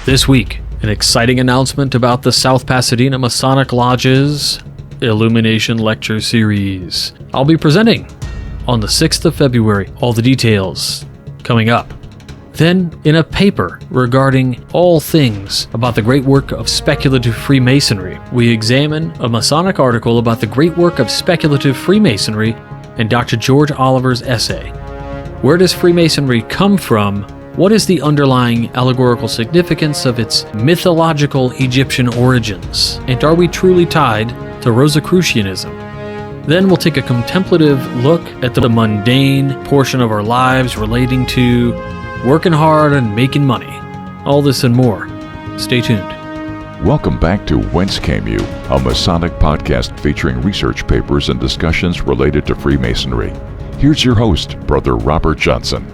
This week, an exciting announcement about the South Pasadena Masonic Lodge's Illumination Lecture Series. I'll be presenting on the 6th of February. All the details coming up. Then, in a paper regarding all things about the great work of speculative Freemasonry, we examine a Masonic article about the great work of speculative Freemasonry and Dr. George Oliver's essay. Where does Freemasonry come from? What is the underlying allegorical significance of its mythological Egyptian origins? And are we truly tied to Rosicrucianism? Then we'll take a contemplative look at the mundane portion of our lives relating to working hard and making money. All this and more. Stay tuned. Welcome back to Whence Came You, a Masonic podcast featuring research papers and discussions related to Freemasonry. Here's your host, Brother Robert Johnson.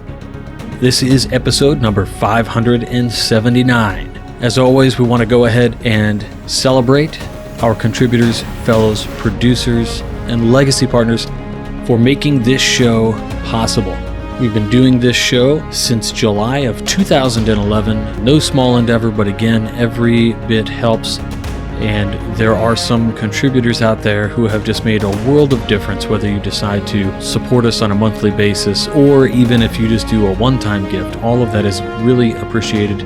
This is episode number 579. As always, we want to go ahead and celebrate our contributors, fellows, producers, and legacy partners for making this show possible. We've been doing this show since July of 2011. No small endeavor, but again, every bit helps. And there are some contributors out there who have just made a world of difference, whether you decide to support us on a monthly basis or even if you just do a one-time gift. All of that is really appreciated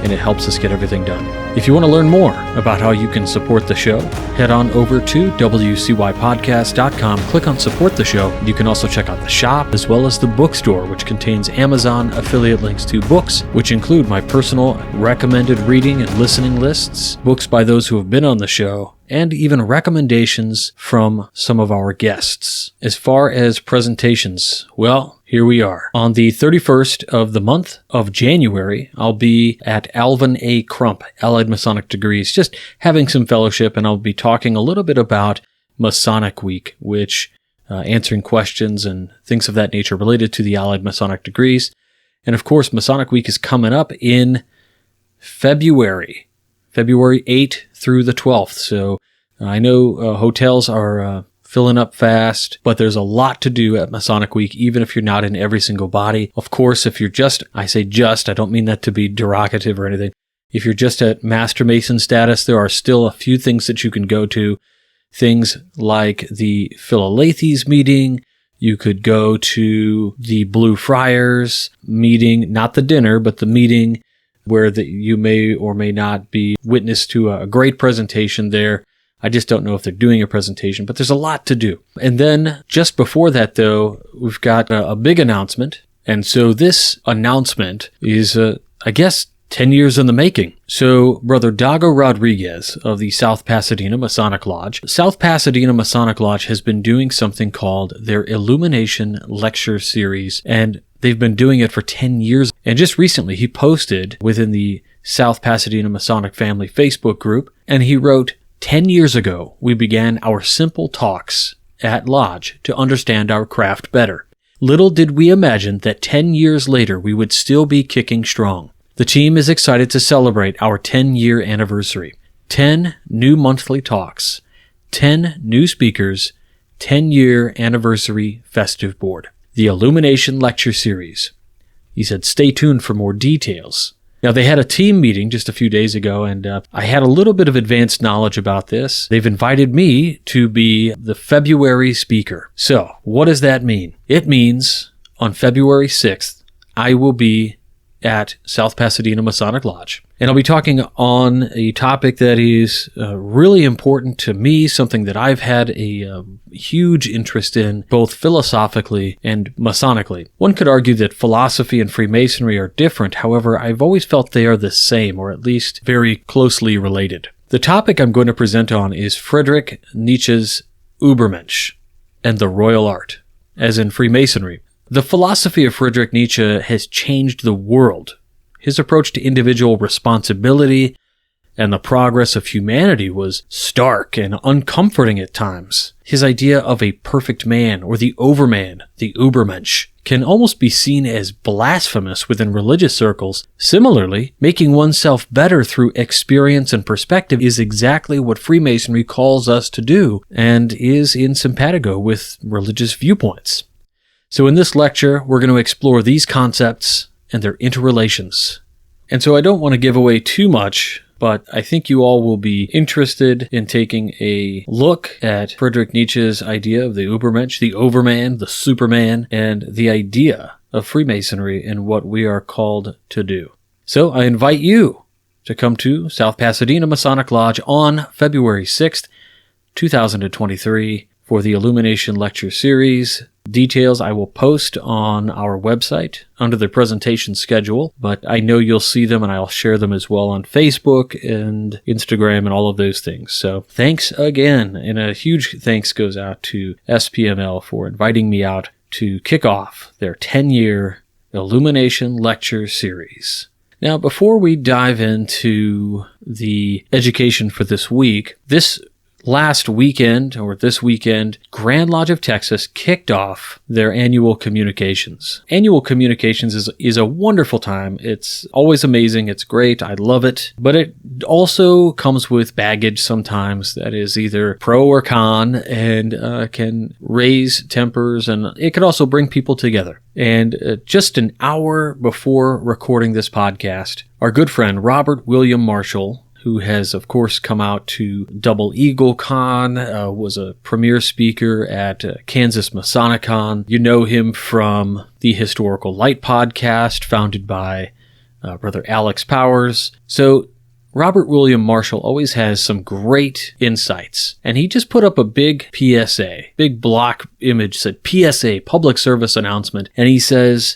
and it helps us get everything done. If you want to learn more about how you can support the show, head on over to wcypodcast.com, click on support the show. You can also check out the shop as well as the bookstore, which contains Amazon affiliate links to books, which include my personal recommended reading and listening lists, books by those who have been on the show, and even recommendations from some of our guests. As far as presentations, well, here we are. On the 31st of the month of January, I'll be at Alvin A. Crump, Allied Masonic Degrees, just having some fellowship, and I'll be talking a little bit about Masonic Week, which answering questions and things of that nature related to the Allied Masonic Degrees. And of course, Masonic Week is coming up in February 8th through the 12th. So I know hotels are filling up fast, but there's a lot to do at Masonic Week, even if you're not in every single body. Of course, if you're just, I say just, I don't mean that to be derogative or anything. If you're just at Master Mason status, there are still a few things that you can go to. Things like the Philalethes meeting. You could go to the Blue Friars meeting, not the dinner, but the meeting where you may or may not be witness to a great presentation there. I just don't know if they're doing a presentation, but there's a lot to do. And then just before that, though, we've got a big announcement. And so this announcement is, I guess, 10 years in the making. So Brother Dago Rodriguez of the South Pasadena Masonic Lodge. South Pasadena Masonic Lodge has been doing something called their Illumination Lecture Series, and they've been doing it for 10 years. And just recently, he posted within the South Pasadena Masonic Family Facebook group, and he wrote, 10 years ago, we began our simple talks at Lodge to understand our craft better. Little did we imagine that 10 years later we would still be kicking strong. The team is excited to celebrate our 10-year anniversary. 10 new monthly talks, 10 new speakers, 10-year anniversary festive board. The Illumination Lecture Series. He said, stay tuned for more details. Now, they had a team meeting just a few days ago, and I had a little bit of advanced knowledge about this. They've invited me to be the February speaker. So, what does that mean? It means on February 6th, I will be at South Pasadena Masonic Lodge. And I'll be talking on a topic that is really important to me, something that I've had a huge interest in, both philosophically and Masonically. One could argue that philosophy and Freemasonry are different. However, I've always felt they are the same, or at least very closely related. The topic I'm going to present on is Friedrich Nietzsche's Übermensch and the Royal Art, as in Freemasonry. The philosophy of Friedrich Nietzsche has changed the world. His approach to individual responsibility and the progress of humanity was stark and uncomforting at times. His idea of a perfect man, or the overman, the Übermensch, can almost be seen as blasphemous within religious circles. Similarly, making oneself better through experience and perspective is exactly what Freemasonry calls us to do, and is in simpatico with religious viewpoints. So in this lecture, we're going to explore these concepts and their interrelations. And so I don't want to give away too much, but I think you all will be interested in taking a look at Friedrich Nietzsche's idea of the Übermensch, the Overman, the Superman, and the idea of Freemasonry and what we are called to do. So I invite you to come to South Pasadena Masonic Lodge on February 6th, 2023 for the Illumination Lecture Series. Details I will post on our website under the presentation schedule, but I know you'll see them and I'll share them as well on Facebook and Instagram and all of those things. So thanks again, and a huge thanks goes out to SPML for inviting me out to kick off their 10-year Illumination Lecture Series. Now, before we dive into the education for this week, this weekend, Grand Lodge of Texas kicked off their annual communications. Annual communications is a wonderful time. It's always amazing. It's great. I love it. But it also comes with baggage sometimes that is either pro or con and can raise tempers, and it could also bring people together. And just an hour before recording this podcast, our good friend Robert William Marshall, who has, of course, come out to Double Eagle Con, was a premier speaker at Kansas Masonicon. You know him from the Historical Light podcast, founded by Brother Alex Powers. So Robert William Marshall always has some great insights, and he just put up a big PSA, big block image, said PSA, public service announcement, and he says,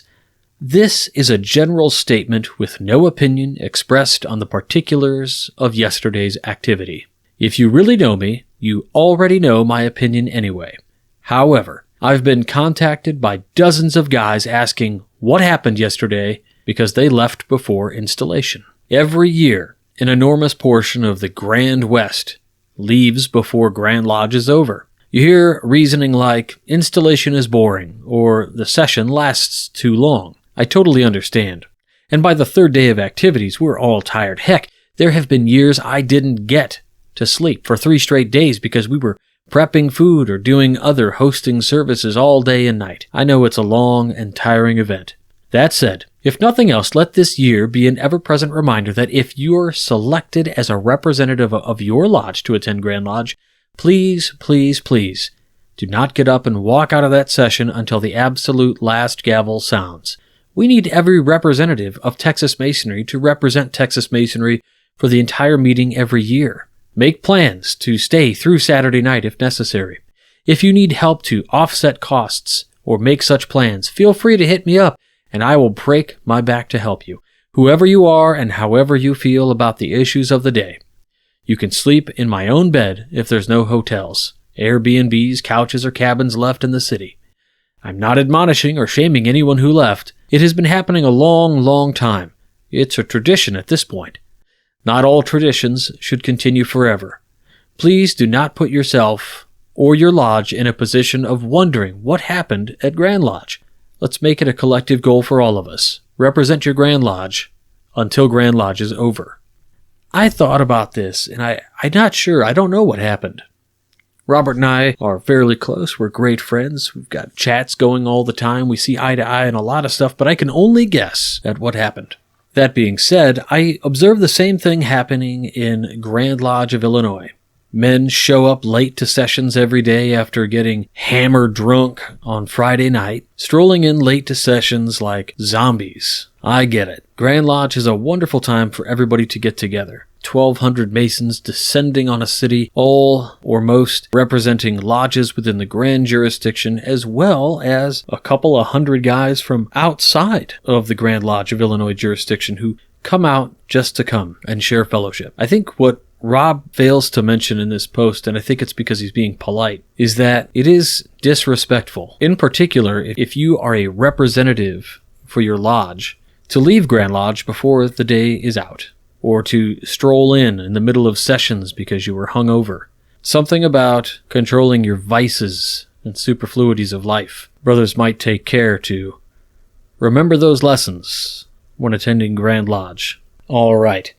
"This is a general statement with no opinion expressed on the particulars of yesterday's activity. If you really know me, you already know my opinion anyway. However, I've been contacted by dozens of guys asking what happened yesterday because they left before installation. Every year, an enormous portion of the Grand West leaves before Grand Lodge is over. You hear reasoning like, installation is boring, or the session lasts too long. I totally understand. And by the third day of activities, we're all tired. Heck, there have been years I didn't get to sleep for 3 straight days because we were prepping food or doing other hosting services all day and night. I know it's a long and tiring event. That said, if nothing else, let this year be an ever-present reminder that if you're selected as a representative of your lodge to attend Grand Lodge, please, please, please, do not get up and walk out of that session until the absolute last gavel sounds. We need every representative of Texas Masonry to represent Texas Masonry for the entire meeting every year. Make plans to stay through Saturday night if necessary. If you need help to offset costs or make such plans, feel free to hit me up and I will break my back to help you, whoever you are and however you feel about the issues of the day. You can sleep in my own bed if there's no hotels, Airbnbs, couches, or cabins left in the city. I'm not admonishing or shaming anyone who left. It has been happening a long, long time. It's a tradition at this point. Not all traditions should continue forever. Please do not put yourself or your lodge in a position of wondering what happened at Grand Lodge. Let's make it a collective goal for all of us. Represent your Grand Lodge until Grand Lodge is over. I thought about this, and I'm not sure. I don't know what happened. Robert and I are fairly close. We're great friends. We've got chats going all the time. We see eye to eye on a lot of stuff, but I can only guess at what happened. That being said, I observe the same thing happening in Grand Lodge of Illinois. Men show up late to sessions every day after getting hammered drunk on Friday night, strolling in late to sessions like zombies. I get it. Grand Lodge is a wonderful time for everybody to get together. 1,200 Masons descending on a city, all or most representing lodges within the grand jurisdiction, as well as a couple of hundred guys from outside of the Grand Lodge of Illinois jurisdiction who come out just to come and share fellowship. I think what Rob fails to mention in this post, and I think it's because he's being polite, is that it is disrespectful, in particular if you are a representative for your lodge, to leave Grand Lodge before the day is out, or to stroll in the middle of sessions because you were hungover. Something about controlling your vices and superfluities of life. Brothers might take care to remember those lessons when attending Grand Lodge. All right.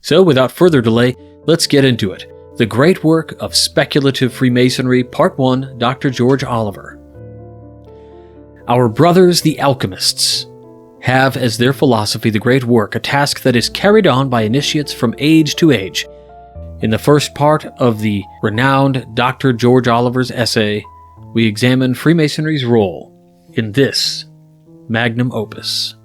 So without further delay, let's get into it. The Great Work of Speculative Freemasonry, Part 1, Dr. George Oliver. Our brothers the alchemists have as their philosophy the great work, a task that is carried on by initiates from age to age. In the first part of the renowned Dr. George Oliver's essay, we examine Freemasonry's role in this magnum opus.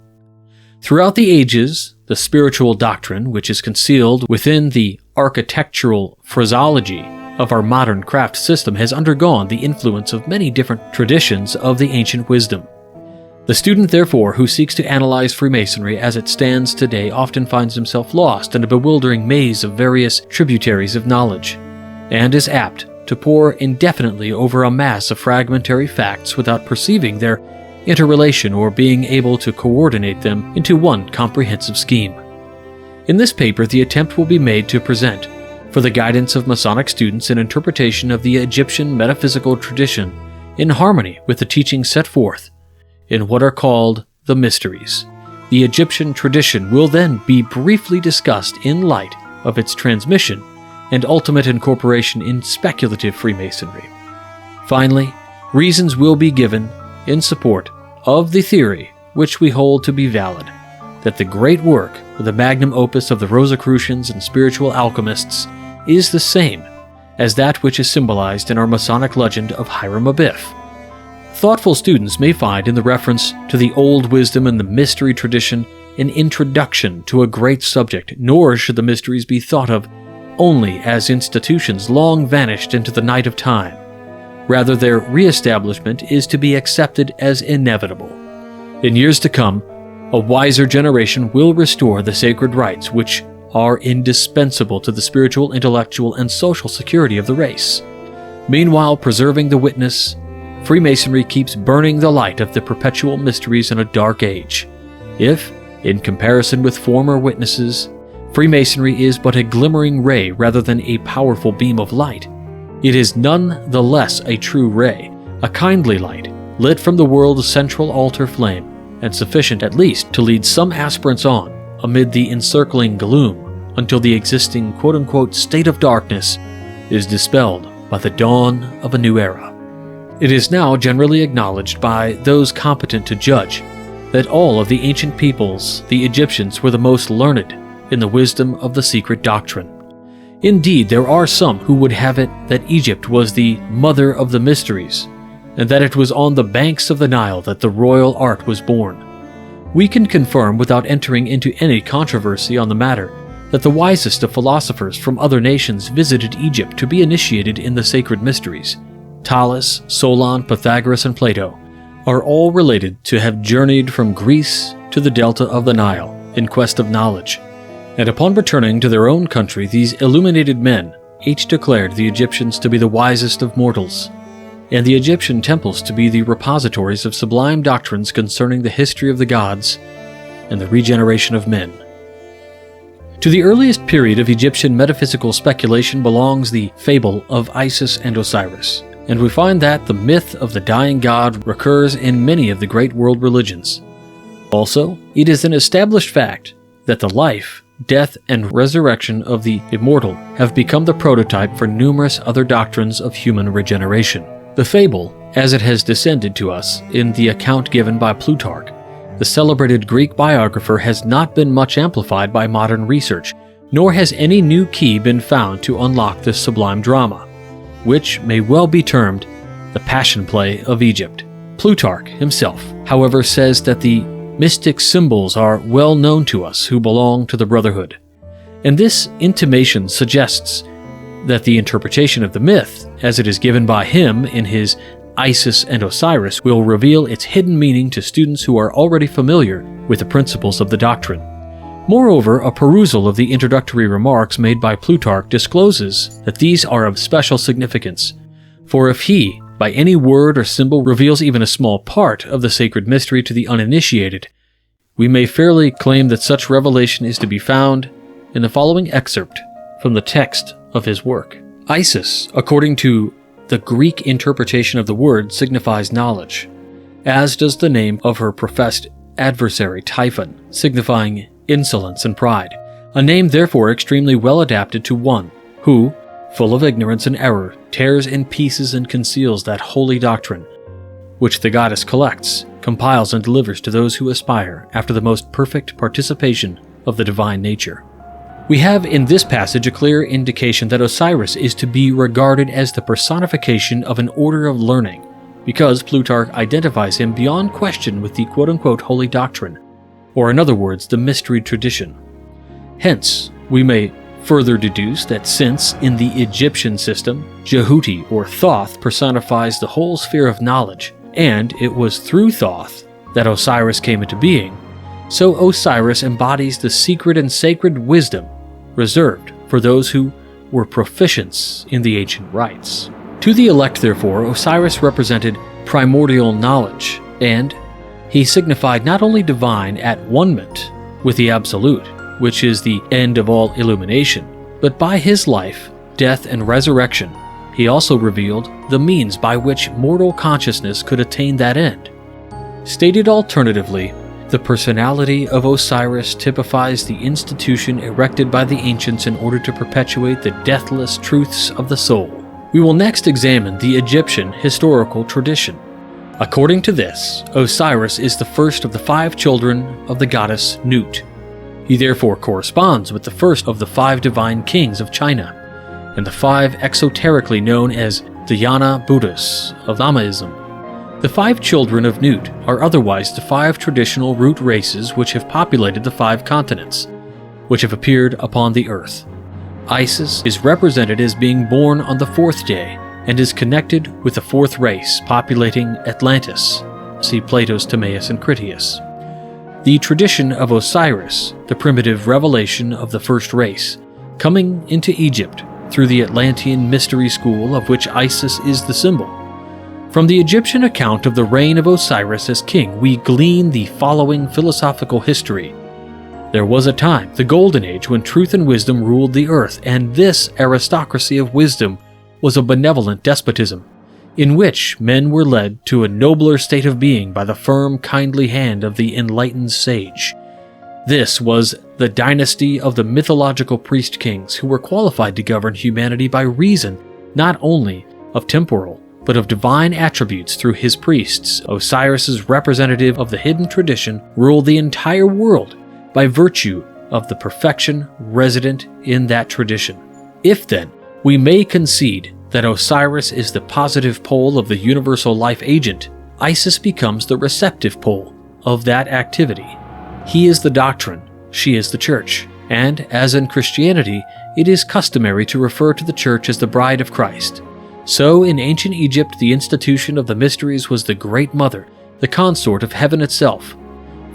Throughout the ages, the spiritual doctrine, which is concealed within the architectural phraseology of our modern craft system, has undergone the influence of many different traditions of the ancient wisdom. The student, therefore, who seeks to analyze Freemasonry as it stands today often finds himself lost in a bewildering maze of various tributaries of knowledge, and is apt to pore indefinitely over a mass of fragmentary facts without perceiving their interrelation or being able to coordinate them into one comprehensive scheme. In this paper, the attempt will be made to present, for the guidance of Masonic students, an interpretation of the Egyptian metaphysical tradition in harmony with the teachings set forth in what are called the Mysteries. The Egyptian tradition will then be briefly discussed in light of its transmission and ultimate incorporation in speculative Freemasonry. Finally, reasons will be given in support of the theory which we hold to be valid, that the great work of the magnum opus of the Rosicrucians and spiritual alchemists is the same as that which is symbolized in our Masonic legend of Hiram Abiff. Thoughtful students may find in the reference to the old wisdom and the mystery tradition an introduction to a great subject, nor should the mysteries be thought of only as institutions long vanished into the night of time. Rather, their re-establishment is to be accepted as inevitable. In years to come, a wiser generation will restore the sacred rites which are indispensable to the spiritual, intellectual, and social security of the race. Meanwhile, preserving the witness, Freemasonry keeps burning the light of the perpetual mysteries in a dark age. If, in comparison with former witnesses, Freemasonry is but a glimmering ray rather than a powerful beam of light, it is none the less a true ray, a kindly light, lit from the world's central altar flame, and sufficient at least to lead some aspirants on amid the encircling gloom until the existing quote-unquote state of darkness is dispelled by the dawn of a new era. It is now generally acknowledged by those competent to judge that all of the ancient peoples, the Egyptians, were the most learned in the wisdom of the secret doctrine. Indeed, there are some who would have it that Egypt was the mother of the mysteries, and that it was on the banks of the Nile that the royal art was born. We can confirm, without entering into any controversy on the matter, that the wisest of philosophers from other nations visited Egypt to be initiated in the sacred mysteries. Thales, Solon, Pythagoras, and Plato are all related to have journeyed from Greece to the delta of the Nile in quest of knowledge, and upon returning to their own country, these illuminated men each declared the Egyptians to be the wisest of mortals, and the Egyptian temples to be the repositories of sublime doctrines concerning the history of the gods and the regeneration of men. To the earliest period of Egyptian metaphysical speculation belongs the fable of Isis and Osiris, and we find that the myth of the dying god recurs in many of the great world religions. Also, it is an established fact that the life, death, and resurrection of the immortal have become the prototype for numerous other doctrines of human regeneration. The fable, as it has descended to us in the account given by Plutarch, the celebrated Greek biographer, has not been much amplified by modern research, nor has any new key been found to unlock this sublime drama, which may well be termed the passion play of Egypt. Plutarch himself, however, says that the mystic symbols are well known to us who belong to the Brotherhood, and this intimation suggests that the interpretation of the myth, as it is given by him in his Isis and Osiris, will reveal its hidden meaning to students who are already familiar with the principles of the doctrine. Moreover, a perusal of the introductory remarks made by Plutarch discloses that these are of special significance, for if he, by any word or symbol, reveals even a small part of the sacred mystery to the uninitiated, we may fairly claim that such revelation is to be found in the following excerpt from the text of his work. Isis, according to the Greek interpretation of the word, signifies knowledge, as does the name of her professed adversary Typhon, signifying insolence and pride, a name therefore extremely well adapted to one who, full of ignorance and error, tears in pieces and conceals that holy doctrine, which the goddess collects, compiles and delivers to those who aspire after the most perfect participation of the divine nature. We have in this passage a clear indication that Osiris is to be regarded as the personification of an order of learning, because Plutarch identifies him beyond question with the quote-unquote holy doctrine, or in other words, the mystery tradition. Hence, we may further deduce that since, in the Egyptian system, Jehuti or Thoth personifies the whole sphere of knowledge, and it was through Thoth that Osiris came into being, so Osiris embodies the secret and sacred wisdom reserved for those who were proficients in the ancient rites. To the elect, therefore, Osiris represented primordial knowledge, and he signified not only divine at-one-ment with the Absolute, which is the end of all illumination, but by his life, death, and resurrection, he also revealed the means by which mortal consciousness could attain that end. Stated alternatively, the personality of Osiris typifies the institution erected by the ancients in order to perpetuate the deathless truths of the soul. We will next examine the Egyptian historical tradition. According to this, Osiris is the first of the 5 children of the goddess Nut. He therefore corresponds with the first of the 5 divine kings of China, and the 5 exoterically known as Dhyana Buddhas of Lamaism. The 5 children of Nut are otherwise the 5 traditional root races which have populated the 5 continents, which have appeared upon the earth. Isis is represented as being born on the 4th day, and is connected with the 4th race populating Atlantis. See Plato's Timaeus and Critias. The tradition of Osiris, the primitive revelation of the first race, coming into Egypt through the Atlantean mystery school of which Isis is the symbol. From the Egyptian account of the reign of Osiris as king, we glean the following philosophical history. There was a time, the Golden Age, when truth and wisdom ruled the earth, and this aristocracy of wisdom was a benevolent despotism, in which men were led to a nobler state of being by the firm, kindly hand of the enlightened sage. This was the dynasty of the mythological priest kings who were qualified to govern humanity by reason not only of temporal, but of divine attributes through his priests. Osiris's representative of the hidden tradition ruled the entire world by virtue of the perfection resident in that tradition. If then, we may concede that Osiris is the positive pole of the universal life agent, Isis becomes the receptive pole of that activity. He is the doctrine, she is the church, and as in Christianity, it is customary to refer to the church as the bride of Christ. So in ancient Egypt, the institution of the mysteries was the Great Mother, the consort of heaven itself.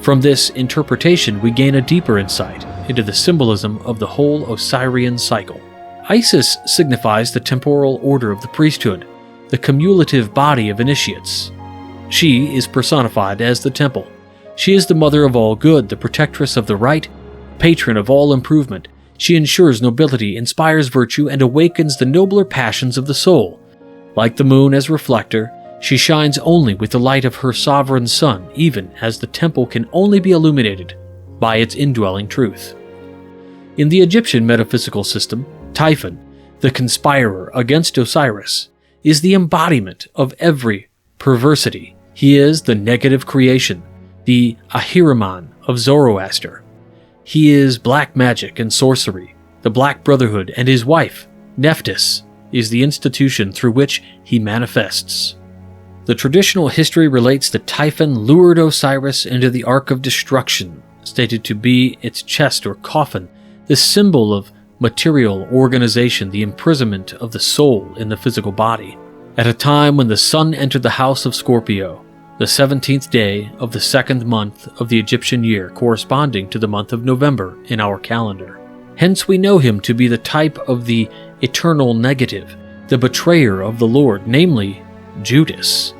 From this interpretation, we gain a deeper insight into the symbolism of the whole Osirian cycle. Isis signifies the temporal order of the priesthood, the cumulative body of initiates. She is personified as the temple. She is the mother of all good, the protectress of the right, patron of all improvement. She ensures nobility, inspires virtue, and awakens the nobler passions of the soul. Like the moon as reflector, she shines only with the light of her sovereign sun, even as the temple can only be illuminated by its indwelling truth. In the Egyptian metaphysical system, Typhon, the conspirer against Osiris, is the embodiment of every perversity. He is the negative creation, the Ahriman of Zoroaster. He is black magic and sorcery, the Black Brotherhood, and his wife, Nephthys, is the institution through which he manifests. The traditional history relates that Typhon lured Osiris into the Ark of Destruction, stated to be its chest or coffin, the symbol of material organization, the imprisonment of the soul in the physical body. At a time when the sun entered the house of Scorpio, the 17th day of the 2nd month of the Egyptian year, corresponding to the month of November in our calendar. Hence we know him to be the type of the eternal negative, the betrayer of the Lord, namely Judas.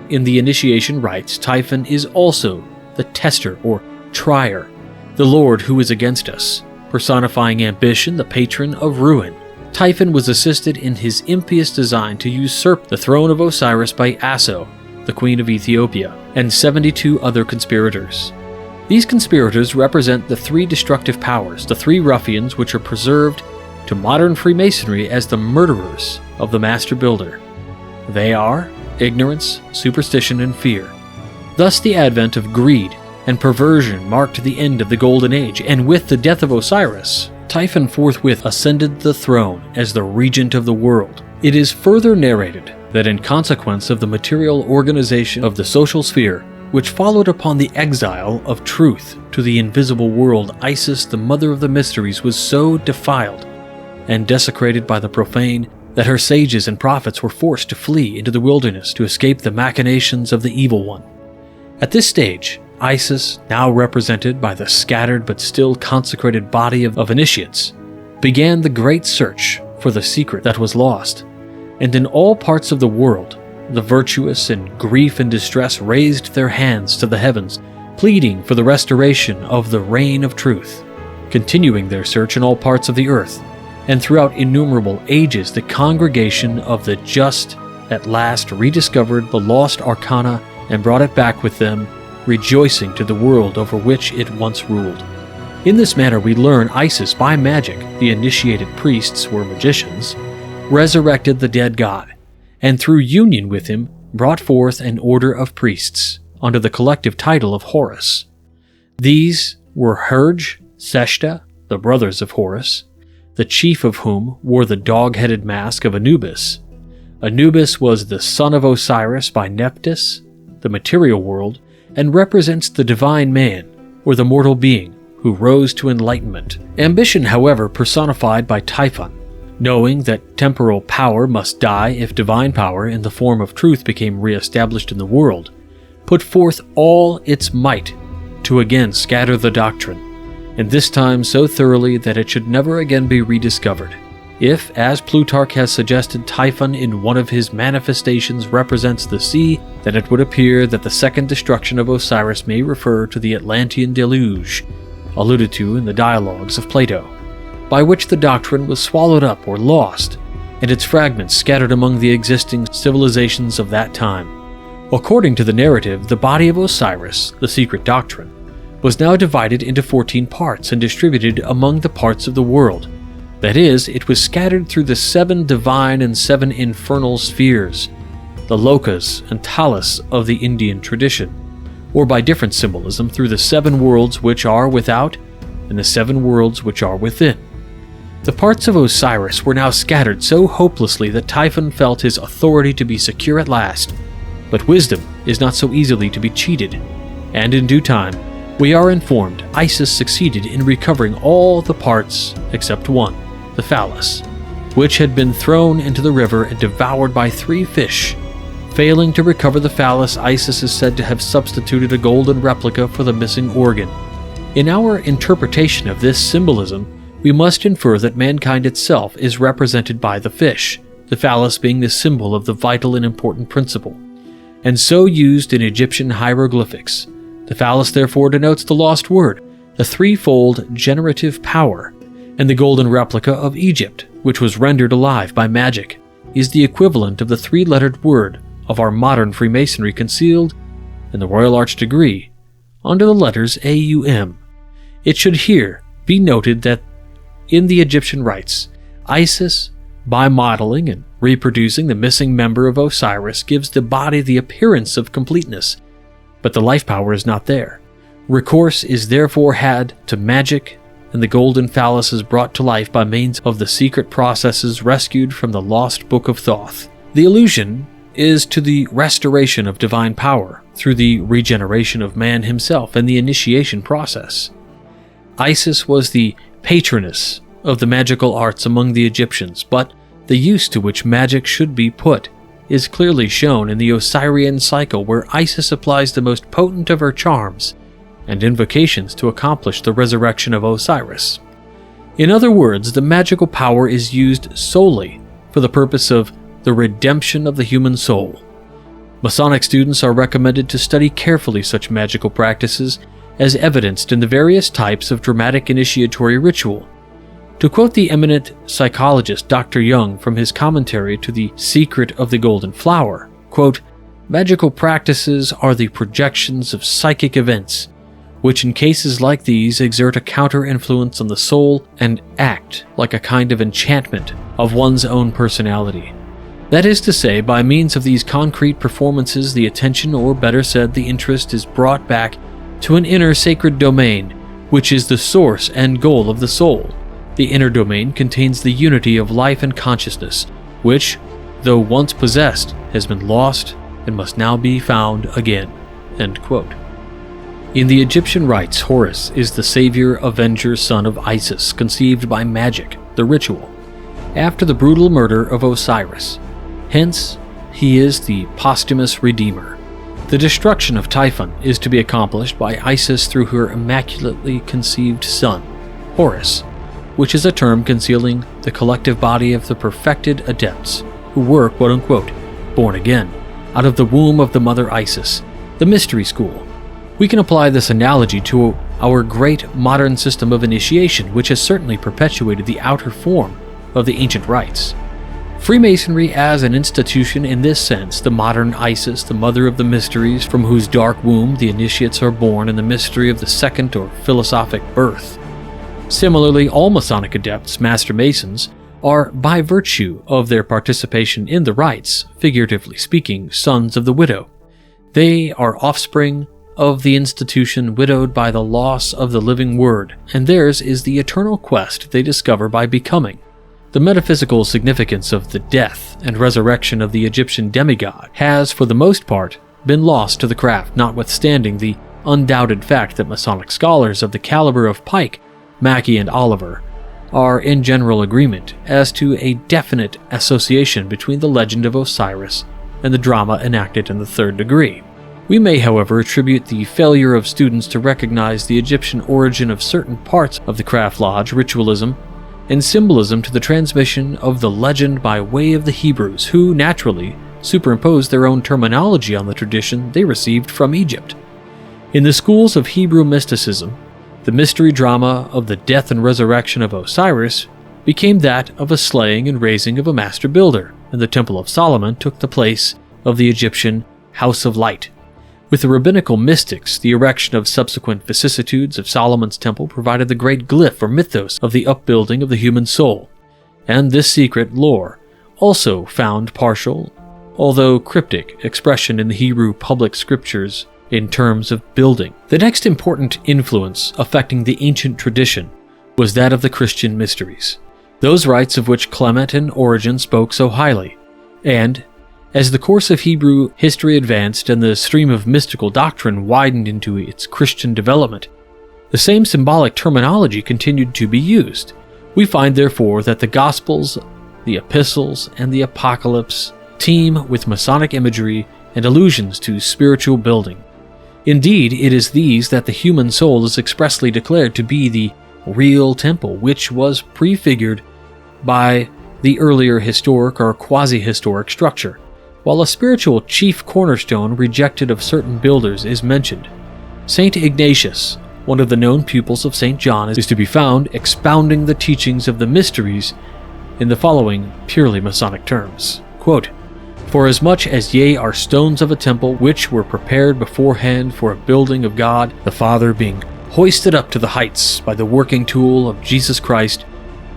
In the initiation rites, Typhon is also the tester or trier, the Lord who is against us, personifying ambition, the patron of ruin. Typhon was assisted in his impious design to usurp the throne of Osiris by Aso, the queen of Ethiopia, and 72 other conspirators. These conspirators represent the 3 destructive powers, the 3 ruffians which are preserved to modern Freemasonry as the murderers of the master builder. They are ignorance, superstition, and fear. Thus the advent of greed and perversion marked the end of the Golden Age, and with the death of Osiris, Typhon forthwith ascended the throne as the regent of the world. It is further narrated that in consequence of the material organization of the social sphere, which followed upon the exile of truth to the invisible world, Isis, the mother of the mysteries, was so defiled and desecrated by the profane that her sages and prophets were forced to flee into the wilderness to escape the machinations of the evil one. At this stage, Isis, now represented by the scattered but still consecrated body of initiates, began the great search for the secret that was lost, and in all parts of the world, the virtuous in grief and distress raised their hands to the heavens, pleading for the restoration of the reign of truth, continuing their search in all parts of the earth, and throughout innumerable ages the congregation of the just at last rediscovered the lost arcana and brought it back with them, rejoicing to the world over which it once ruled. In this manner we learn Isis by magic, the initiated priests were magicians, resurrected the dead god, and through union with him brought forth an order of priests under the collective title of Horus. These were Herj, Seshta, the brothers of Horus, the chief of whom wore the dog-headed mask of Anubis. Anubis was the son of Osiris by Nephthys, the material world, and represents the divine man, or the mortal being, who rose to enlightenment. Ambition, however, personified by Typhon, knowing that temporal power must die if divine power in the form of truth became re-established in the world, put forth all its might to again scatter the doctrine, and this time so thoroughly that it should never again be rediscovered. If, as Plutarch has suggested, Typhon in one of his manifestations represents the sea, then it would appear that the second destruction of Osiris may refer to the Atlantean deluge, alluded to in the dialogues of Plato, by which the doctrine was swallowed up or lost, and its fragments scattered among the existing civilizations of that time. According to the narrative, the body of Osiris, the secret doctrine, was now divided into 14 parts and distributed among the parts of the world. That is, it was scattered through the 7 divine and 7 infernal spheres, the lokas and talas of the Indian tradition, or by different symbolism through the 7 worlds which are without and the 7 worlds which are within. The parts of Osiris were now scattered so hopelessly that Typhon felt his authority to be secure at last. But wisdom is not so easily to be cheated, and in due time, we are informed Isis succeeded in recovering all the parts except one, the phallus, which had been thrown into the river and devoured by 3 fish. Failing to recover the phallus, Isis is said to have substituted a golden replica for the missing organ. In our interpretation of this symbolism, we must infer that mankind itself is represented by the fish, the phallus being the symbol of the vital and important principle, and so used in Egyptian hieroglyphics. The phallus therefore denotes the lost word, the threefold generative power, and the golden replica of Egypt, which was rendered alive by magic, is the equivalent of the 3-lettered word of our modern Freemasonry concealed in the Royal Arch degree under the letters AUM. It should here be noted that in the Egyptian rites, Isis, by modeling and reproducing the missing member of Osiris, gives the body the appearance of completeness, but the life power is not there. Recourse is therefore had to magic, and the golden phallus is brought to life by means of the secret processes rescued from the lost Book of Thoth. The allusion is to the restoration of divine power through the regeneration of man himself and the initiation process. Isis was the patroness of the magical arts among the Egyptians, but the use to which magic should be put is clearly shown in the Osirian cycle, where Isis applies the most potent of her charms and invocations to accomplish the resurrection of Osiris. In other words, the magical power is used solely for the purpose of the redemption of the human soul. Masonic students are recommended to study carefully such magical practices as evidenced in the various types of dramatic initiatory ritual. To quote the eminent psychologist Dr. Jung from his commentary to The Secret of the Golden Flower, quote, "Magical practices are the projections of psychic events, which in cases like these exert a counter-influence on the soul and act like a kind of enchantment of one's own personality. That is to say, by means of these concrete performances, the attention, or better said, the interest, is brought back to an inner sacred domain, which is the source and goal of the soul. The inner domain contains the unity of life and consciousness, which, though once possessed, has been lost and must now be found again." End quote. In the Egyptian rites, Horus is the savior, avenger, son of Isis, conceived by magic, the ritual, after the brutal murder of Osiris. Hence, he is the posthumous redeemer. The destruction of Typhon is to be accomplished by Isis through her immaculately conceived son, Horus, which is a term concealing the collective body of the perfected adepts who were, quote-unquote, born again, out of the womb of the mother Isis, the mystery school. We can apply this analogy to our great modern system of initiation, which has certainly perpetuated the outer form of the ancient rites. Freemasonry as an institution, in this sense, the modern Isis, the mother of the mysteries, from whose dark womb the initiates are born in the mystery of the second or philosophic birth. Similarly, all Masonic adepts, Master Masons, are, by virtue of their participation in the rites, figuratively speaking, sons of the widow. They are offspring of the institution widowed by the loss of the living word, and theirs is the eternal quest they discover by becoming. The metaphysical significance of the death and resurrection of the Egyptian demigod has, for the most part, been lost to the craft, notwithstanding the undoubted fact that Masonic scholars of the caliber of Pike, Mackey, and Oliver are in general agreement as to a definite association between the legend of Osiris and the drama enacted in the third degree. We may, however, attribute the failure of students to recognize the Egyptian origin of certain parts of the Craft Lodge ritualism and symbolism to the transmission of the legend by way of the Hebrews, who naturally superimposed their own terminology on the tradition they received from Egypt. In the schools of Hebrew mysticism, the mystery drama of the death and resurrection of Osiris became that of a slaying and raising of a master builder, and the Temple of Solomon took the place of the Egyptian House of Light. With the rabbinical mystics, the erection of subsequent vicissitudes of Solomon's temple provided the great glyph or mythos of the upbuilding of the human soul, and this secret lore also found partial, although cryptic, expression in the Hebrew public scriptures in terms of building. The next important influence affecting the ancient tradition was that of the Christian mysteries, those rites of which Clement and Origen spoke so highly, and as the course of Hebrew history advanced and the stream of mystical doctrine widened into its Christian development, the same symbolic terminology continued to be used. We find, therefore, that the Gospels, the Epistles, and the Apocalypse teem with Masonic imagery and allusions to spiritual building. Indeed, it is these that the human soul is expressly declared to be the real temple, which was prefigured by the earlier historic or quasi-historic structure, while a spiritual chief cornerstone rejected of certain builders is mentioned. Saint Ignatius, one of the known pupils of St. John, is to be found expounding the teachings of the mysteries in the following purely Masonic terms. Quote, "Forasmuch as ye are stones of a temple, which were prepared beforehand for a building of God the Father, being hoisted up to the heights by the working tool of Jesus Christ,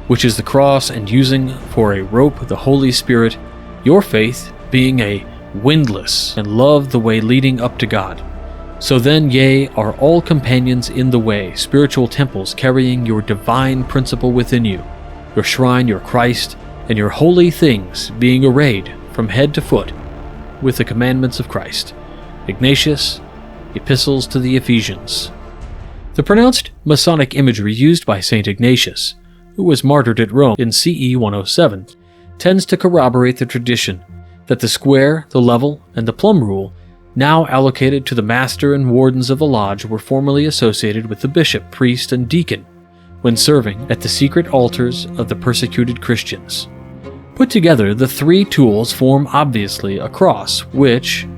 which is the cross, and using for a rope the Holy Spirit, your faith, being a windlass, and love the way leading up to God. So then ye are all companions in the way, spiritual temples carrying your divine principle within you, your shrine, your Christ, and your holy things being arrayed from head to foot with the commandments of Christ." Ignatius, Epistles to the Ephesians. The pronounced Masonic imagery used by St. Ignatius, who was martyred at Rome in CE 107, tends to corroborate the tradition that the square, the level, and the plumb rule, now allocated to the master and wardens of the lodge, were formerly associated with the bishop, priest, and deacon when serving at the secret altars of the persecuted Christians. Put together, the three tools form obviously a cross, which,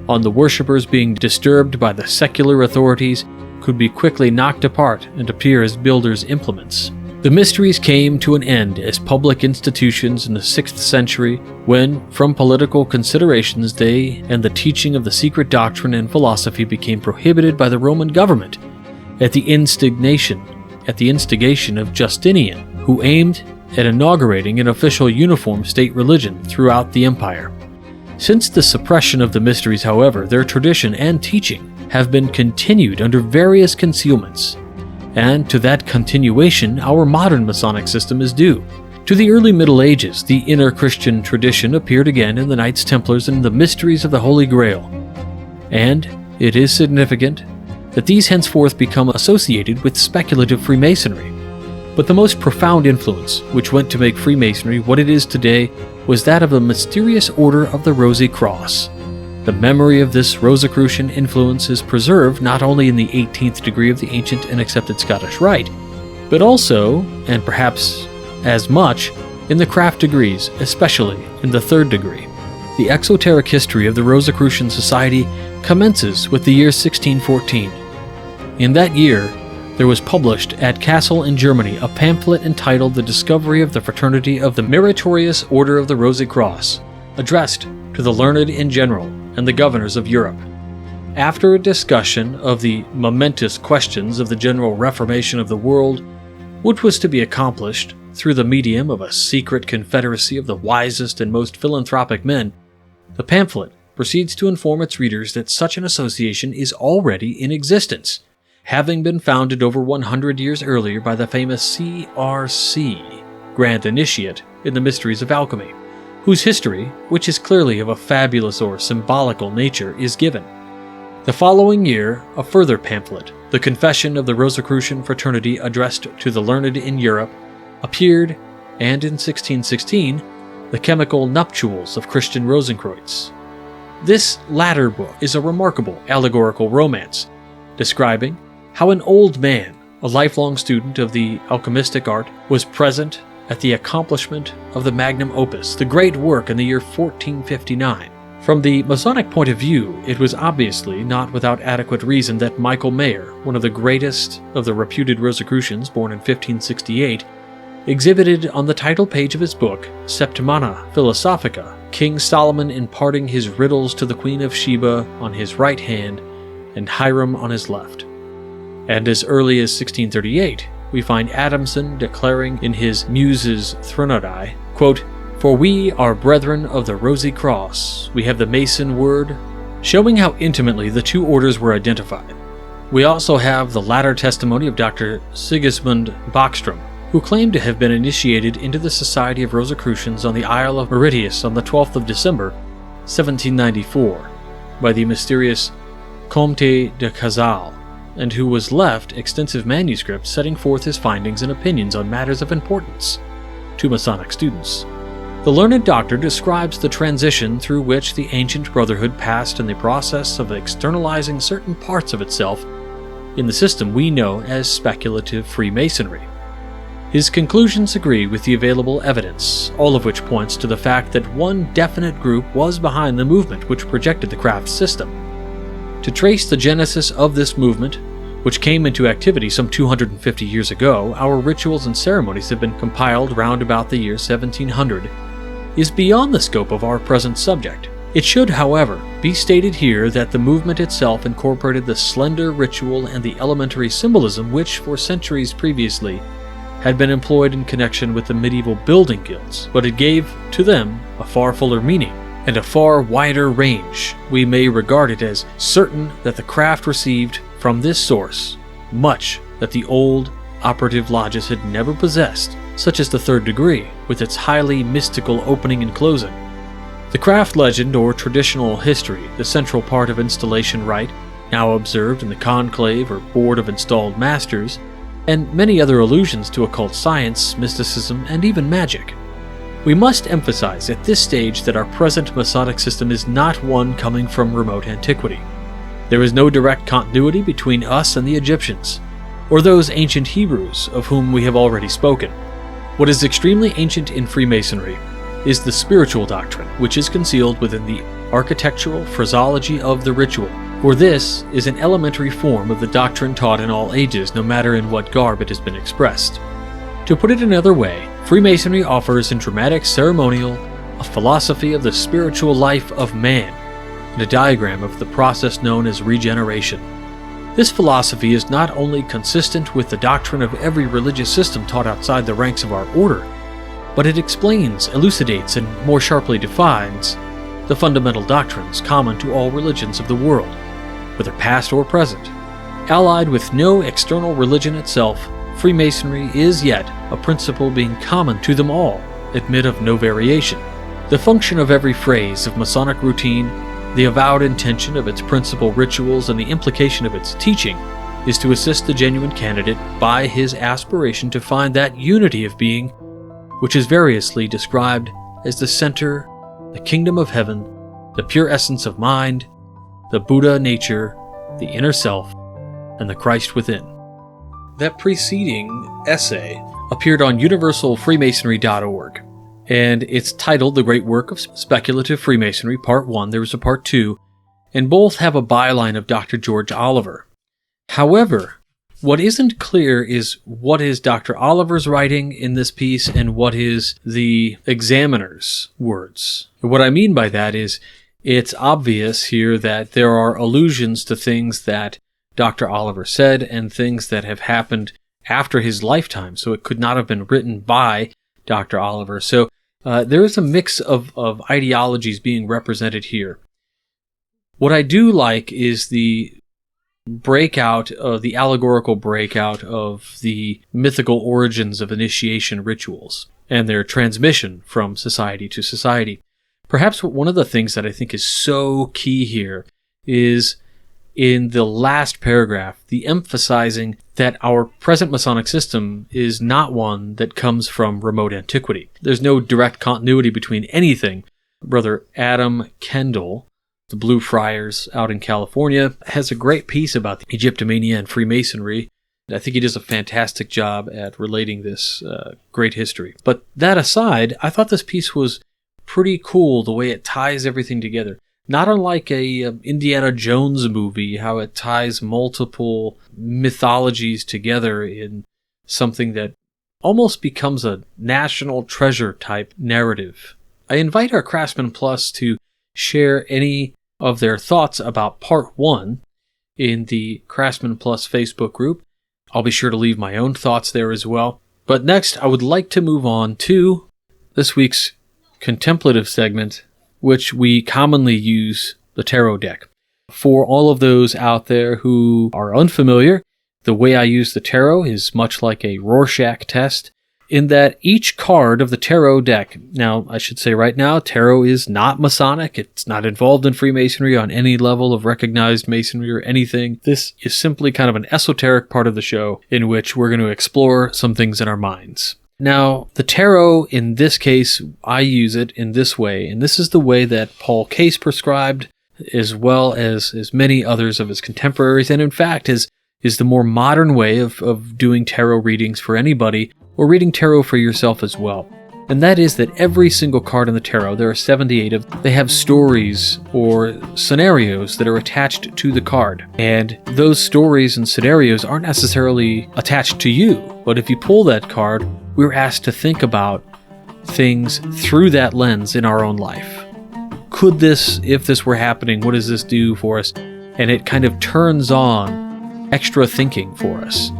on the worshippers being disturbed by the secular authorities, could be quickly knocked apart and appear as builders' implements. The mysteries came to an end as public institutions in the 6th century when, from political considerations, they and the teaching of the secret doctrine and philosophy became prohibited by the Roman government at the instigation of Justinian, who aimed and inaugurating an official uniform state religion throughout the empire. Since the suppression of the mysteries, however, their tradition and teaching have been continued under various concealments, and to that continuation our modern Masonic system is due. To the early Middle Ages, the inner Christian tradition appeared again in the Knights Templars and the mysteries of the Holy Grail, and it is significant that these henceforth become associated with speculative Freemasonry. But the most profound influence which went to make Freemasonry what it is today was that of the mysterious Order of the Rosy Cross. The memory of this Rosicrucian influence is preserved not only in the 18th degree of the ancient and accepted Scottish Rite, but also, and perhaps as much, in the craft degrees, especially in the 3rd degree. The exoteric history of the Rosicrucian Society commences with the year 1614. In that year, there was published at Kassel in Germany a pamphlet entitled The Discovery of the Fraternity of the Meritorious Order of the Rosy Cross, addressed to the learned in general and the governors of Europe. After a discussion of the momentous questions of the general reformation of the world, which was to be accomplished through the medium of a secret confederacy of the wisest and most philanthropic men, the pamphlet proceeds to inform its readers that such an association is already in existence, having been founded over 100 years earlier by the famous C.R.C., Grand Initiate in the Mysteries of Alchemy, whose history, which is clearly of a fabulous or symbolical nature, is given. The following year, a further pamphlet, The Confession of the Rosicrucian Fraternity addressed to the learned in Europe, appeared, and in 1616, The Chemical Nuptials of Christian Rosenkreutz. This latter book is a remarkable allegorical romance, describing how an old man, a lifelong student of the alchemistic art, was present at the accomplishment of the magnum opus, the great work, in the year 1459. From the Masonic point of view, it was obviously not without adequate reason that Michael Mayer, one of the greatest of the reputed Rosicrucians, born in 1568, exhibited on the title page of his book, Septimana Philosophica, King Solomon imparting his riddles to the Queen of Sheba on his right hand and Hiram on his left. And as early as 1638, we find Adamson declaring in his Muses Threnodii, quote, "For we are brethren of the Rosy Cross, we have the Mason word," showing how intimately the two orders were identified. We also have the latter testimony of Dr. Sigismund Bachstrom, who claimed to have been initiated into the Society of Rosicrucians on the Isle of Mauritius on the 12th of December, 1794, by the mysterious Comte de Cazal, and who was left extensive manuscripts setting forth his findings and opinions on matters of importance to Masonic students. The learned doctor describes the transition through which the ancient brotherhood passed in the process of externalizing certain parts of itself in the system we know as speculative Freemasonry. His conclusions agree with the available evidence, all of which points to the fact that one definite group was behind the movement which projected the craft system. To trace the genesis of this movement, which came into activity some 250 years ago, our rituals and ceremonies have been compiled round about the year 1700, is beyond the scope of our present subject. It should, however, be stated here that the movement itself incorporated the slender ritual and the elementary symbolism which, for centuries previously, had been employed in connection with the medieval building guilds, but it gave to them a far fuller meaning and a far wider range. We may regard it as certain that the craft received from this source much that the old operative lodges had never possessed, such as the 3rd degree, with its highly mystical opening and closing. The craft legend or traditional history, the central part of installation rite, now observed in the conclave or board of installed masters, and many other allusions to occult science, mysticism, and even magic. We must emphasize at this stage that our present Masonic system is not one coming from remote antiquity. There is no direct continuity between us and the Egyptians, or those ancient Hebrews of whom we have already spoken. What is extremely ancient in Freemasonry is the spiritual doctrine, which is concealed within the architectural phraseology of the ritual, for this is an elementary form of the doctrine taught in all ages, no matter in what garb it has been expressed. To put it another way, Freemasonry offers in dramatic ceremonial a philosophy of the spiritual life of man, and a diagram of the process known as regeneration. This philosophy is not only consistent with the doctrine of every religious system taught outside the ranks of our order, but it explains, elucidates, and more sharply defines the fundamental doctrines common to all religions of the world, whether past or present. Allied with no external religion itself, Freemasonry is yet a principle being common to them all, admit of no variation. The function of every phrase of Masonic routine, the avowed intention of its principal rituals, and the implication of its teaching is to assist the genuine candidate by his aspiration to find that unity of being, which is variously described as the center, the kingdom of heaven, the pure essence of mind, the Buddha nature, the inner self, and the Christ within. That preceding essay appeared on universalfreemasonry.org, and it's titled The Great Work of Speculative Freemasonry, Part 1. There was a Part 2, and both have a byline of Dr. George Oliver. However, what isn't clear is what is Dr. Oliver's writing in this piece and what is the examiner's words. What I mean by that is it's obvious here that there are allusions to things that Dr. Oliver said and things that have happened after his lifetime, so it could not have been written by Dr. Oliver. So there is a mix of ideologies being represented here. What I do like is the allegorical breakout of the mythical origins of initiation rituals and their transmission from society to society. Perhaps one of the things that I think is so key here is in the last paragraph, the emphasizing that our present Masonic system is not one that comes from remote antiquity. There's no direct continuity between anything. Brother Adam Kendall, the Blue Friars out in California, has a great piece about the Egyptomania and Freemasonry. I think he does a fantastic job at relating this great history. But that aside, I thought this piece was pretty cool, the way it ties everything together. Not unlike a Indiana Jones movie, how it ties multiple mythologies together in something that almost becomes a national treasure type narrative. I invite our Craftsman Plus to share any of their thoughts about Part 1 in the Craftsman Plus Facebook group. I'll be sure to leave my own thoughts there as well. But next, I would like to move on to this week's contemplative segment, which we commonly use the tarot deck. For all of those out there who are unfamiliar, the way I use the tarot is much like a Rorschach test, in that each card of the tarot deck, now I should say right now, tarot is not Masonic, it's not involved in Freemasonry on any level of recognized Masonry or anything. This is simply kind of an esoteric part of the show in which we're going to explore some things in our minds. Now, the tarot, in this case, I use it in this way, and this is the way that Paul Case prescribed, as well as many others of his contemporaries, and in fact is the more modern way of doing tarot readings for anybody, or reading tarot for yourself as well. And that is that every single card in the tarot, there are 78 of them, they have stories or scenarios that are attached to the card. And those stories and scenarios aren't necessarily attached to you, but if you pull that card, we're asked to think about things through that lens in our own life. Could this, if this were happening, what does this do for us? And it kind of turns on extra thinking for us.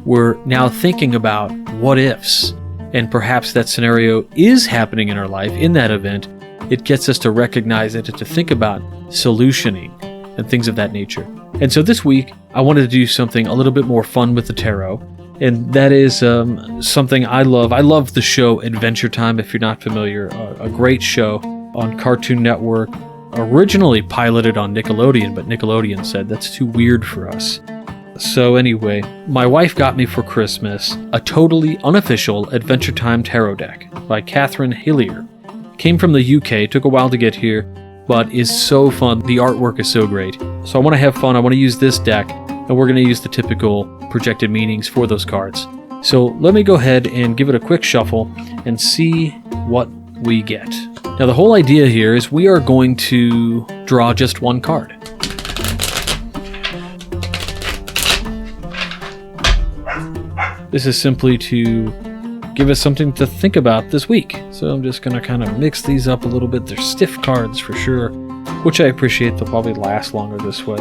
We're now thinking about what ifs, and perhaps that scenario is happening in our life. In that event, it gets us to recognize it and to think about solutioning and things of that nature. And so this week, I wanted to do something a little bit more fun with the tarot, and that is something I love. I love the show Adventure Time, if you're not familiar, a great show on Cartoon Network, originally piloted on Nickelodeon, but Nickelodeon said that's too weird for us. So anyway, my wife got me for Christmas a totally unofficial Adventure Time tarot deck by Catherine Hillier. Came from the UK, took a while to get here, but is so fun. The artwork is so great. So I want to have fun, I want to use this deck, and we're going to use the typical projected meanings for those cards. So let me go ahead and give it a quick shuffle and see what we get. Now the whole idea here is we are going to draw just one card. This is simply to give us something to think about this week. So I'm just going to kind of mix these up a little bit. They're stiff cards for sure, which I appreciate. They'll probably last longer this way.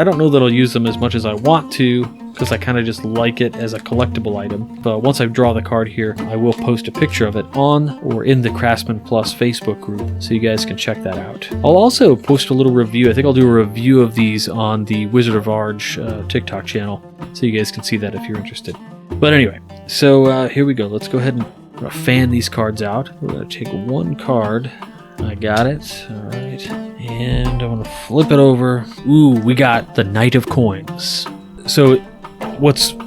I don't know that I'll use them as much as I want to, because I kind of just like it as a collectible item. But once I draw the card here, I will post a picture of it on or in the Craftsman Plus Facebook group, so you guys can check that out. I'll also post a little review. I think I'll do a review of these on the Wizard of Arge TikTok channel, so you guys can see that if you're interested. But anyway, so here we go. Let's go ahead and fan these cards out. We're going to take one card. I got it. All right. And I'm going to flip it over. Ooh, we got the Knight of Coins. So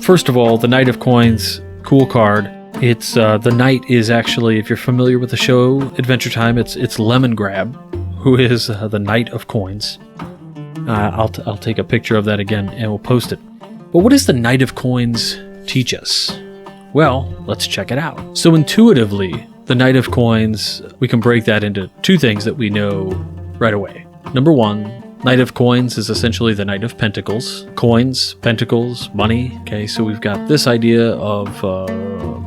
first of all, the Knight of Coins, cool card. It's the Knight is actually, if you're familiar with the show Adventure Time, it's Lemon Grab, who is the Knight of Coins. I'll take a picture of that again and we'll post it. But what does the Knight of Coins teach us? Well, let's check it out. So intuitively, the Knight of Coins, we can break that into two things that we know right away. Number one, Knight of Coins is essentially the Knight of Pentacles. Coins, pentacles, money. Okay, so we've got this idea of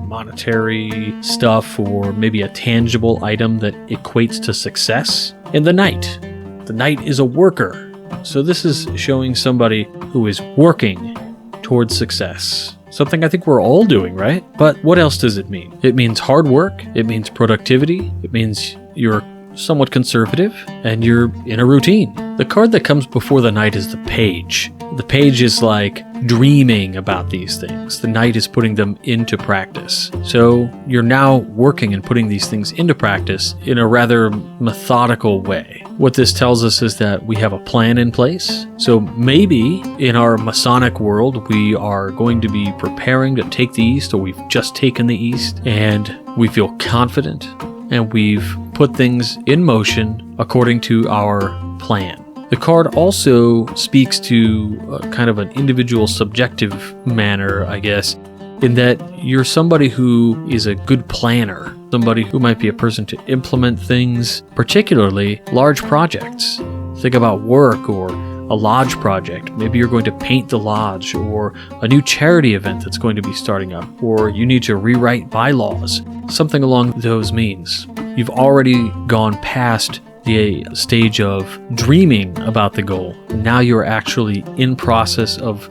monetary stuff, or maybe a tangible item that equates to success. And the Knight. The Knight is a worker. So this is showing somebody who is working towards success. Something I think we're all doing, right? But what else does it mean? It means hard work. It means productivity. It means you're somewhat conservative and you're in a routine. The card that comes before the Knight is the Page. The Page is like dreaming about these things. The Knight is putting them into practice. So you're now working and putting these things into practice in a rather methodical way. What this tells us is that we have a plan in place. So maybe in our Masonic world, we are going to be preparing to take the East, or we've just taken the East, and we feel confident and we've put things in motion according to our plan. The card also speaks to kind of an individual subjective manner, I guess, in that you're somebody who is a good planner, somebody who might be a person to implement things, particularly large projects. Think about work or a lodge project. Maybe you're going to paint the lodge, or a new charity event that's going to be starting up, or you need to rewrite bylaws, something along those means. You've already gone past the stage of dreaming about the goal. Now you're actually in process of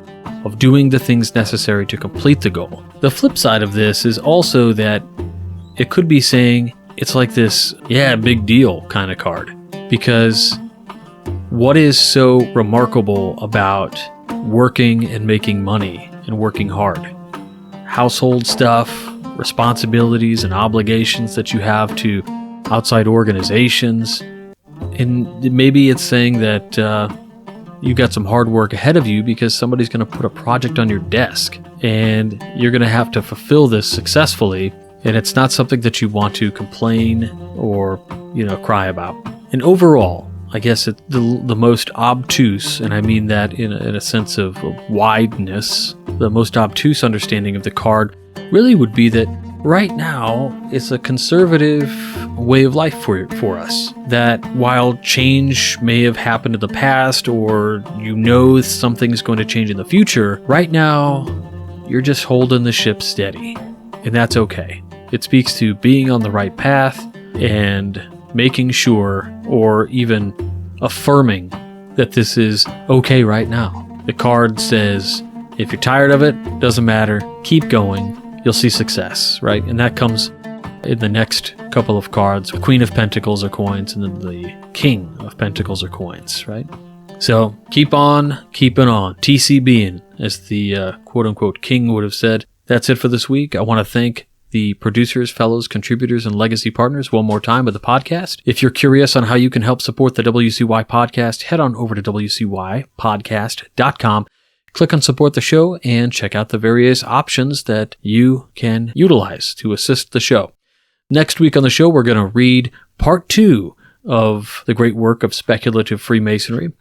doing the things necessary to complete the goal. The flip side of this is also that it could be saying it's like this, big deal kind of card. Because what is so remarkable about working and making money and working hard? Household stuff, responsibilities and obligations that you have to outside organizations. And maybe it's saying that you've got some hard work ahead of you because somebody's going to put a project on your desk and you're going to have to fulfill this successfully. And it's not something that you want to complain or, cry about. And overall, I guess the most obtuse, and I mean that in a sense of wideness, the most obtuse understanding of the card really would be that right now it's a conservative way of life for us. That while change may have happened in the past, or something's going to change in the future, right now you're just holding the ship steady. And that's okay. It speaks to being on the right path and making sure, or even affirming, that this is okay right now. The card says, if you're tired of it, doesn't matter, keep going, you'll see success, right? And that comes in the next couple of cards. The Queen of Pentacles or coins, and then the King of Pentacles or coins, right? So keep on keeping on, TCBing, as the quote-unquote king would have said. That's it for this week. I want to thank the producers, fellows, contributors, and legacy partners one more time of the podcast. If you're curious on how you can help support the WCY podcast, head on over to WCYpodcast.com, click on support the show, and check out the various options that you can utilize to assist the show. Next week on the show, we're going to read part 2 of the great work of speculative Freemasonry.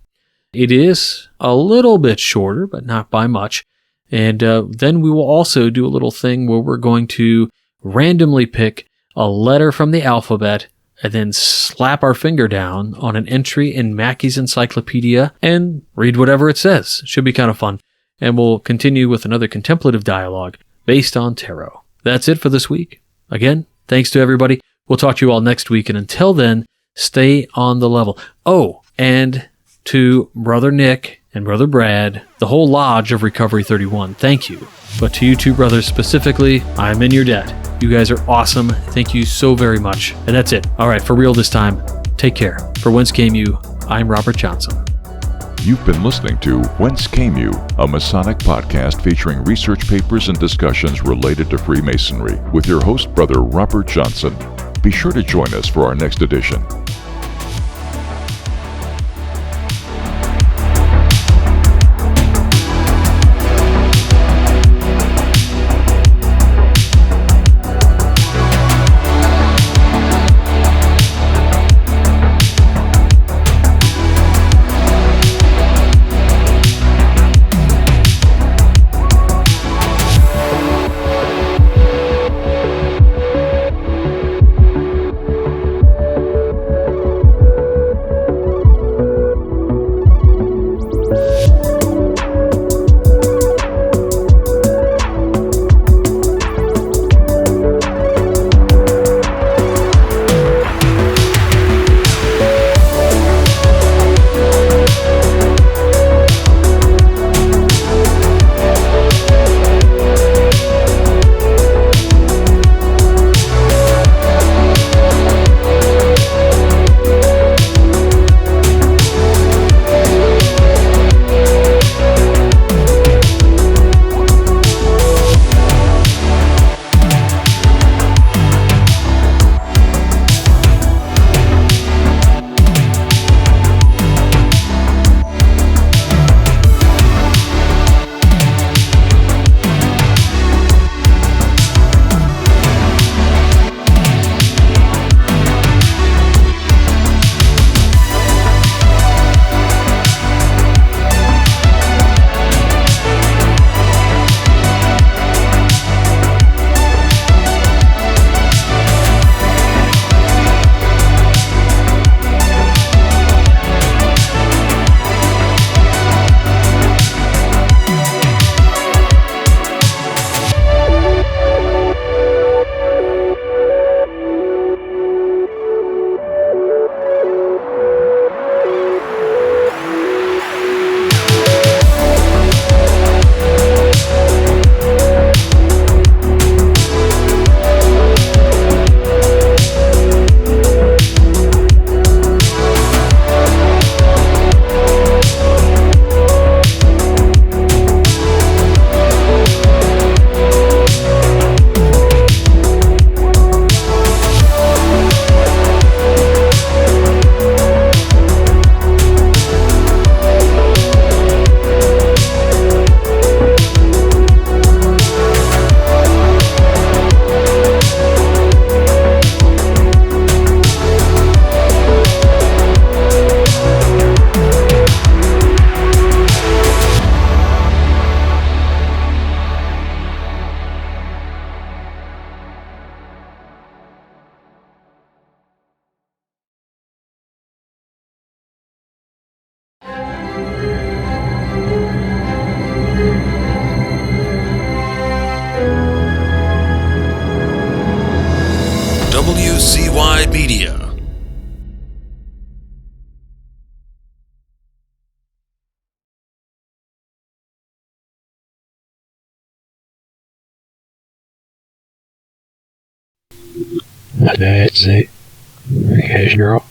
It is a little bit shorter, but not by much. And then we will also do a little thing where we're going to randomly pick a letter from the alphabet and then slap our finger down on an entry in Mackey's Encyclopedia and read whatever it says. Should be kind of fun. And we'll continue with another contemplative dialogue based on tarot. That's it for this week. Again, thanks to everybody. We'll talk to you all next week. And until then, stay on the level. Oh, and to Brother Nick and Brother Brad, the whole lodge of Recovery 31, thank you. But to you two brothers specifically, I'm in your debt. You guys are awesome. Thank you so very much. And that's it. All right, for real this time. Take care. For Whence Came You, I'm Robert Johnson. You've been listening to Whence Came You, a Masonic podcast featuring research papers and discussions related to Freemasonry with your host, Brother Robert Johnson. Be sure to join us for our next edition. WCY Media. That's it. Yes, you're all.